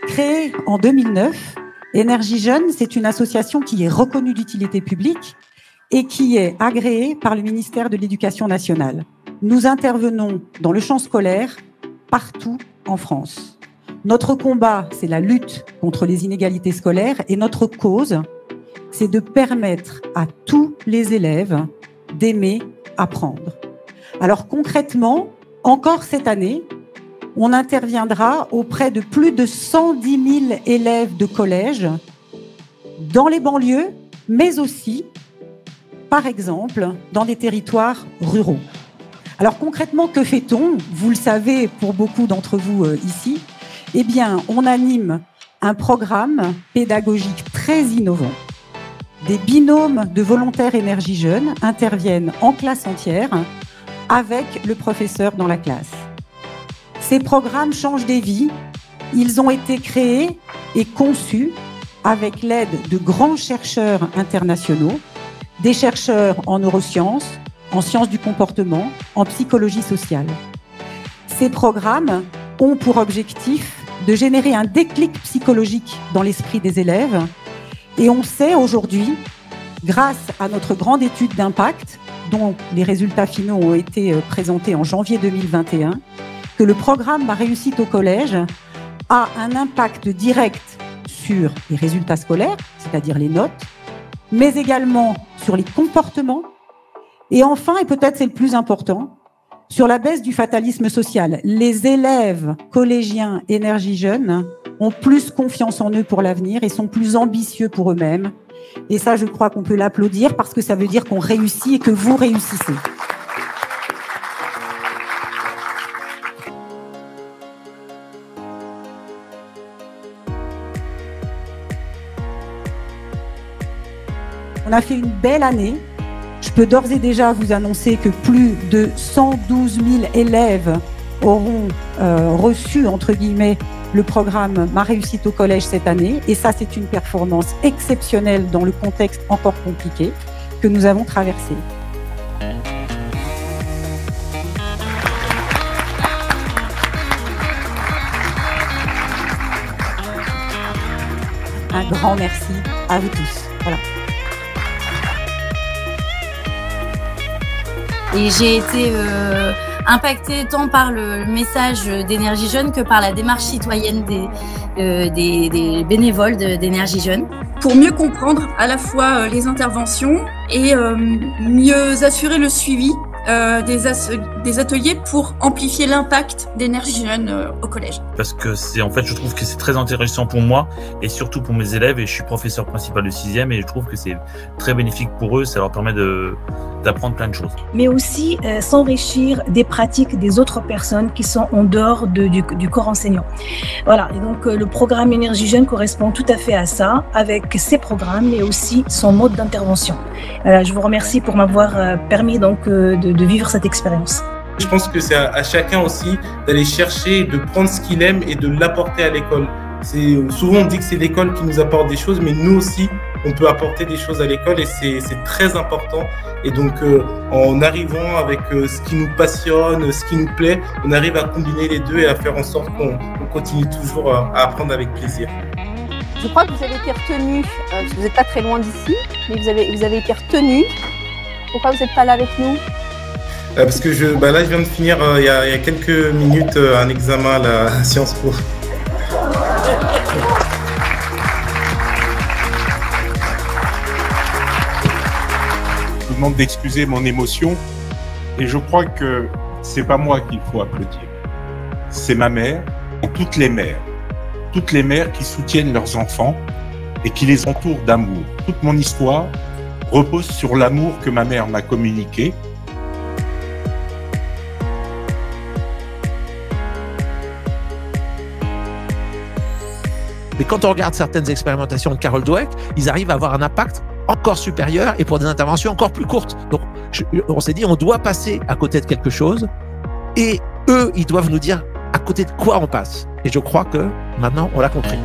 Créée en 2009, Énergie Jeune, c'est une association qui est reconnue d'utilité publique et qui est agréée par le ministère de l'Éducation nationale. Nous intervenons dans le champ scolaire partout en France. Notre combat, c'est la lutte contre les inégalités scolaires et notre cause, c'est de permettre à tous les élèves d'aimer apprendre. Alors concrètement, encore cette année, on interviendra auprès de plus de 110 000 élèves de collège dans les banlieues, mais aussi, par exemple, dans des territoires ruraux. Alors concrètement, que fait-on? Vous le savez pour beaucoup d'entre vous ici. Eh bien, on anime un programme pédagogique très innovant. Des binômes de volontaires Énergie Jeune interviennent en classe entière avec le professeur dans la classe. Ces programmes changent des vies. Ils ont été créés et conçus avec l'aide de grands chercheurs internationaux, des chercheurs en neurosciences, en sciences du comportement, en psychologie sociale. Ces programmes ont pour objectif de générer un déclic psychologique dans l'esprit des élèves. Et on sait aujourd'hui, grâce à notre grande étude d'impact, dont les résultats finaux ont été présentés en janvier 2021, que le programme Ma réussite au collège a un impact direct sur les résultats scolaires, c'est-à-dire les notes, mais également sur les comportements, et enfin, et peut-être c'est le plus important, sur la baisse du fatalisme social. Les élèves collégiens Énergie Jeune ont plus confiance en eux pour l'avenir et sont plus ambitieux pour eux-mêmes. Et ça, je crois qu'on peut l'applaudir parce que ça veut dire qu'on réussit et que vous réussissez. On a fait une belle année. Je peux d'ores et déjà vous annoncer que plus de 112 000 élèves auront reçu, entre guillemets, le programme Ma réussite au collège cette année. Et ça, c'est une performance exceptionnelle dans le contexte encore compliqué que nous avons traversé. Un grand merci à vous tous. Voilà. Et j'ai été impactée tant par le message d'Énergie Jeune que par la démarche citoyenne des bénévoles d'Énergie Jeune. Pour mieux comprendre à la fois les interventions et mieux assurer le suivi des ateliers pour amplifier l'impact d'Énergie Jeune au collège. Parce que en fait, je trouve que c'est très intéressant pour moi et surtout pour mes élèves, et je suis professeur principal de 6e et je trouve que c'est très bénéfique pour eux, ça leur permet d'apprendre plein de choses. Mais aussi s'enrichir des pratiques des autres personnes qui sont en dehors du corps enseignant. Voilà, et donc le programme Énergie Jeune correspond tout à fait à ça, avec ses programmes mais aussi son mode d'intervention. Je vous remercie pour m'avoir permis donc de vivre cette expérience. Je pense que c'est à chacun aussi d'aller chercher, de prendre ce qu'il aime et de l'apporter à l'école. Souvent on dit que c'est l'école qui nous apporte des choses, mais nous aussi on peut apporter des choses à l'école et c'est très important. Et donc en arrivant avec ce qui nous passionne, ce qui nous plaît, on arrive à combiner les deux et à faire en sorte qu'on continue toujours à apprendre avec plaisir. Je crois que vous avez été retenu, parce que vous n'êtes pas très loin d'ici, mais vous avez été retenu. Pourquoi vous n'êtes pas là avec nous? Parce que là je viens de finir il y a quelques minutes un examen à la Sciences Po. Je vous demande d'excuser mon émotion et je crois que c'est pas moi qu'il faut applaudir. C'est ma mère et toutes les mères qui soutiennent leurs enfants et qui les entourent d'amour. Toute mon histoire repose sur l'amour que ma mère m'a communiqué. Mais quand on regarde certaines expérimentations de Carol Dweck, ils arrivent à avoir un impact encore supérieur et pour des interventions encore plus courtes. Donc, on s'est dit, on doit passer à côté de quelque chose et eux, ils doivent nous dire à côté de quoi on passe. Et je crois que maintenant, on l'a compris.